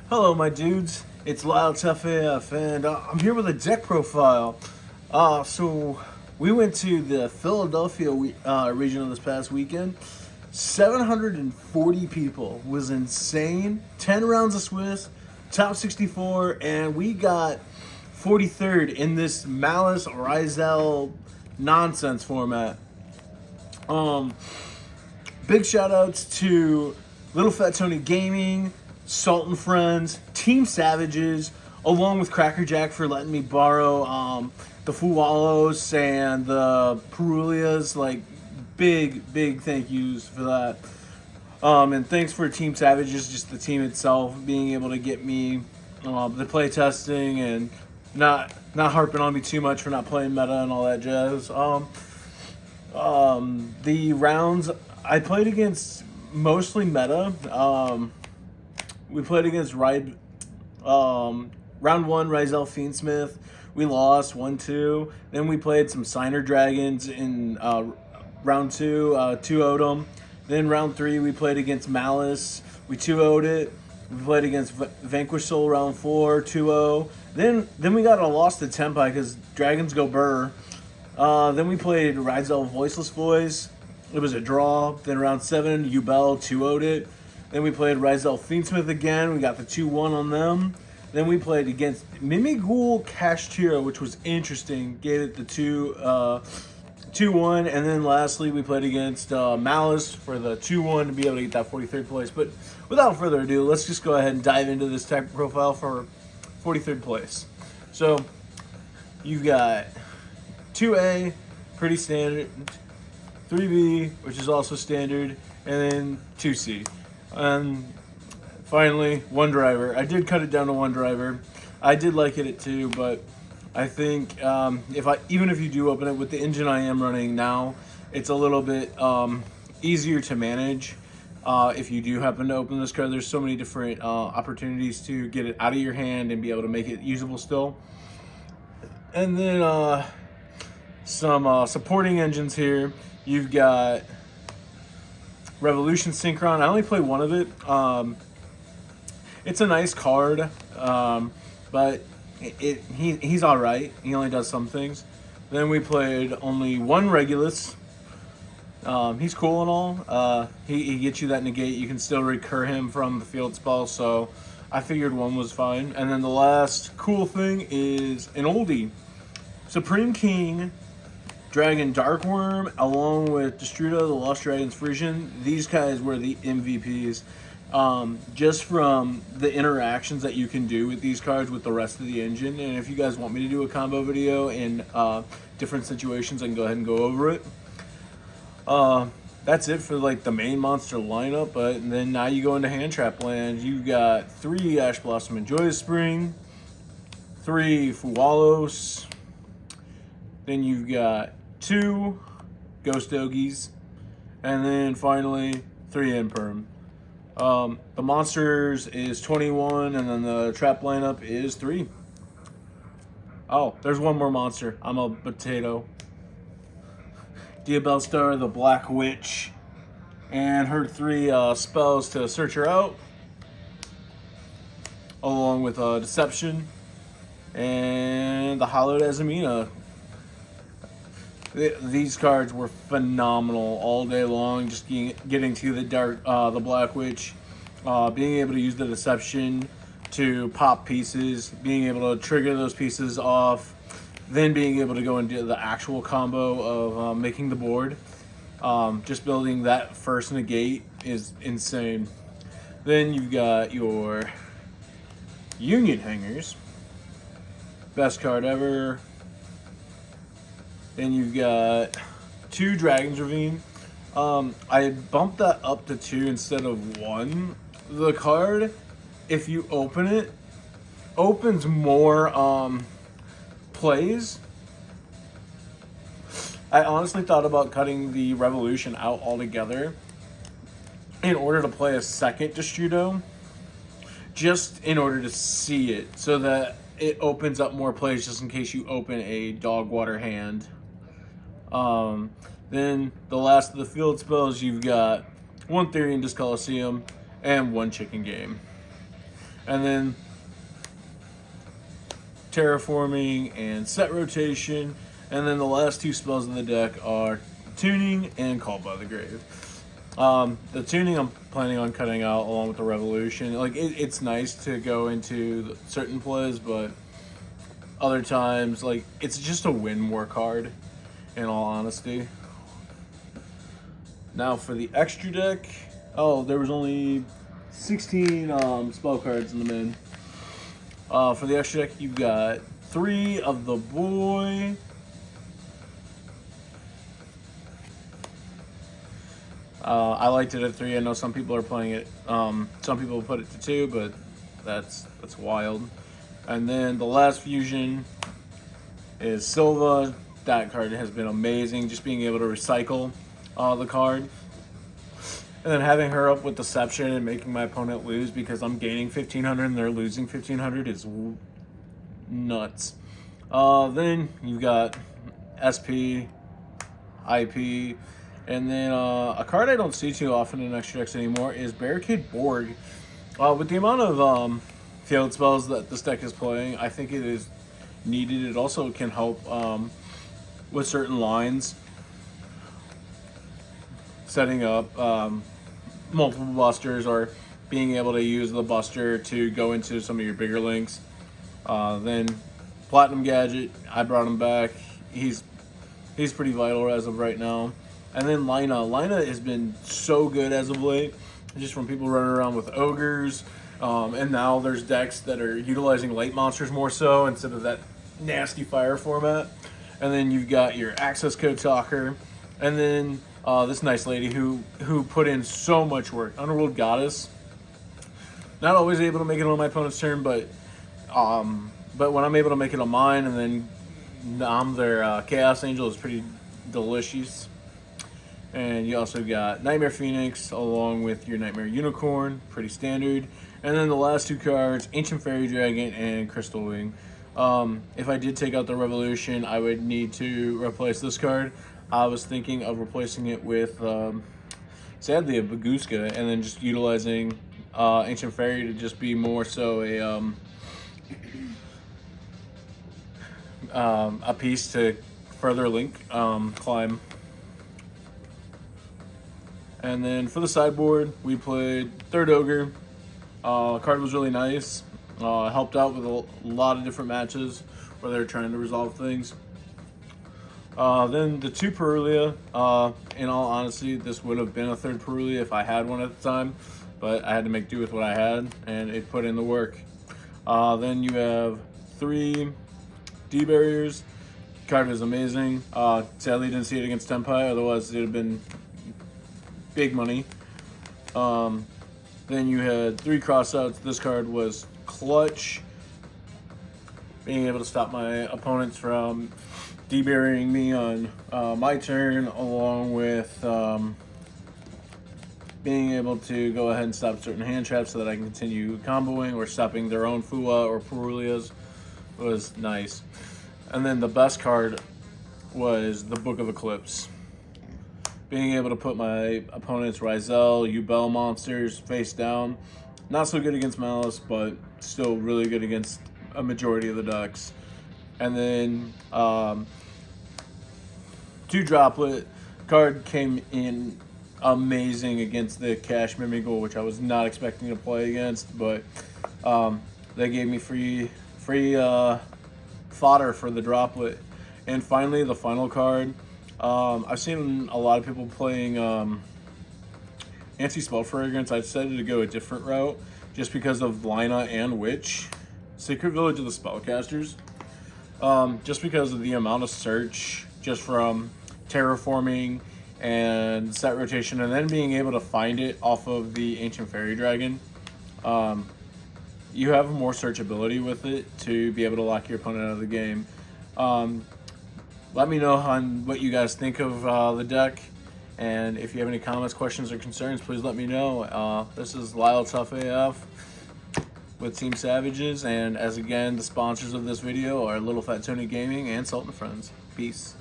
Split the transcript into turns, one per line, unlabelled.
Hello, my dudes. It's Lyle Tough AF, and I'm here with a deck profile. So we went to the Philadelphia regional this past weekend. 740 people was insane. 10 rounds of Swiss, top 64, and we got 43rd in this Malice Rizal nonsense format. Um, Big shout outs to Little Fat Tony Gaming, Salt and Friends, Team Savages, along with Cracker Jack for letting me borrow the Fuwalos and the Perulias. Like, big thank yous for that. And thanks for Team Savages, just the team itself, being able to get me the play testing and not harping on me too much for not playing meta and all that jazz. The rounds I played against mostly meta. We played against round one, Rizal Fiendsmith. We lost 1-2. Then we played some Signer Dragons in round two, 2-0'd them. Then round three, we played against Malice. We 2-0'd it. We played against Vanquish Soul round four, 2-0. Then we got a loss to Tempai because Dragons go burr. Then we played Rizal Voiceless Voice. It was a draw. Then round seven, Ubel 2-0'd it. Then we played Rizal Fiendsmith again. We got the 2-1 on them. Then we played against Mimighoul Kashtira, which was interesting. Gave it the 2-1. And then lastly, we played against Malice for the 2-1 to be able to get that 43rd place. But without further ado, let's just go ahead and dive into this tech profile for 43rd place. So you've got 2A, pretty standard, 3B, which is also standard, and then 2C. And finally, one driver. I did cut it down to one driver. I did like it at two, but I think even if you do open it with the engine I am running now, it's a little bit easier to manage. If you do happen to open this card, there's so many different opportunities to get it out of your hand and be able to make it usable still. And then some supporting engines here. You've got Revolution Synchron. I only play one of it. It's a nice card, but he's all right. He only does some things. Then we played only one Regulus. He's cool and all. He gets you that negate. You can still recur him from the field spell, so I figured one was fine. And then the last cool thing is an oldie. Supreme King, Dragon Darkworm, along with Destrudo, the Lost Dragons Frisian. These guys were the MVPs. Just from the interactions that you can do with these cards with the rest of the engine. And if you guys want me to do a combo video in different situations, I can go ahead and go over it. That's it for like the main monster lineup. But then now you go into Hand Trap Land. You got 3 Ash Blossom and Joyous Spring, 3 Fuwalos. Then you've got 2 Ghost Dogies, and then finally 3 Imperm. The monsters is 21, and then the trap lineup is 3. Oh, there's one more monster. I'm a potato. Diabellstar, the Black Witch, and her 3 spells to search her out, along with Deception and the Hallowed Azamina. These cards were phenomenal all day long. Just getting to the Black Witch, being able to use the Deception to pop pieces, being able to trigger those pieces off, then being able to go and do the actual combo of making the board. Just building that first negate is insane. Then you've got your Union Hangers, best card ever. Then you've got 2 Dragon's Ravine. I bumped that up to 2 instead of 1. The card, if you open it, opens more plays. I honestly thought about cutting the Revolution out altogether in order to play a second Destrudo, just in order to see it, so that it opens up more plays just in case you open a Dog Water hand. Then the last of the field spells, you've got 1 Therian Disc Coliseum and 1 Chicken Game. And then Terraforming and Set Rotation. And then the last two spells in the deck are Tuning and Called by the Grave. The Tuning I'm planning on cutting out along with the Revolution. Like, it's nice to go into certain plays, but other times, like, it's just a win more card, in all honesty. Now for the extra deck, there was only 16 spell cards in the min. For the extra deck, you've got 3 of the boy. I liked it at 3. I know some people are playing it. Some people put it to 2, but that's wild. And then the last fusion is Silva. That card has been amazing, just being able to recycle the card. And then having her up with Deception and making my opponent lose because I'm gaining 1,500 and they're losing 1,500 is nuts. Then you've got SP, IP, and then a card I don't see too often in extra decks anymore is Barricade Borg. With the amount of field spells that this deck is playing, I think it is needed. It also can help with certain lines, setting up multiple busters or being able to use the buster to go into some of your bigger links. Then Platinum Gadget, I brought him back. He's pretty vital as of right now. And then Lina. Lina has been so good as of late, just from people running around with ogres. And now there's decks that are utilizing light monsters more so instead of that nasty fire format. And then you've got your access code talker. And then this nice lady who put in so much work. Underworld Goddess. Not always able to make it on my opponent's turn, but when I'm able to make it on mine, and then I'm their Chaos Angel, is pretty delicious. And you also got Nightmare Phoenix along with your Nightmare Unicorn, pretty standard. And then the last 2 cards, Ancient Fairy Dragon and Crystal Wing. If I did take out the Revolution, I would need to replace this card. I was thinking of replacing it with, sadly, a Baguska, and then just utilizing Ancient Fairy to just be more so a piece to further link climb. And then for the sideboard, we played Third Ogre. Card was really nice. Helped out with a lot of different matches where they were trying to resolve things. Then the 2 Perulia. In all honesty, this would have been a 3rd Perulia if I had one at the time, but I had to make do with what I had, and it put in the work. Then you have 3 D-Barriers. Card is amazing. Sadly, didn't see it against Tenpai, otherwise it would have been big money. Then you had 3 crossouts. This card was clutch. Being able to stop my opponents from deburying me on my turn, along with being able to go ahead and stop certain hand traps so that I can continue comboing or stopping their own Fua or Perulias was nice. And then the best card was the Book of Eclipse. Being able to put my opponent's Ryzel, Yubel monsters face down. Not so good against Malice, but still really good against a majority of the decks. And then 2 Droplet. Card came in amazing against the Cash Mimigal, which I was not expecting to play against, but they gave me free fodder for the Droplet. And finally, the final card. I've seen a lot of people playing Anti-Spell Fragrance. I decided to go a different route just because of Lina and Witch. Secret Village of the Spellcasters. Just because of the amount of search, just from terraforming and set rotation, and then being able to find it off of the Ancient Fairy Dragon. You have more searchability with it to be able to lock your opponent out of the game. Let me know on what you guys think of the deck, and if you have any comments, questions, or concerns, please let me know. This is Lyle Tough AF with Team Savages, and as again, the sponsors of this video are Little Fat Tony Gaming and Sultan Friends. Peace.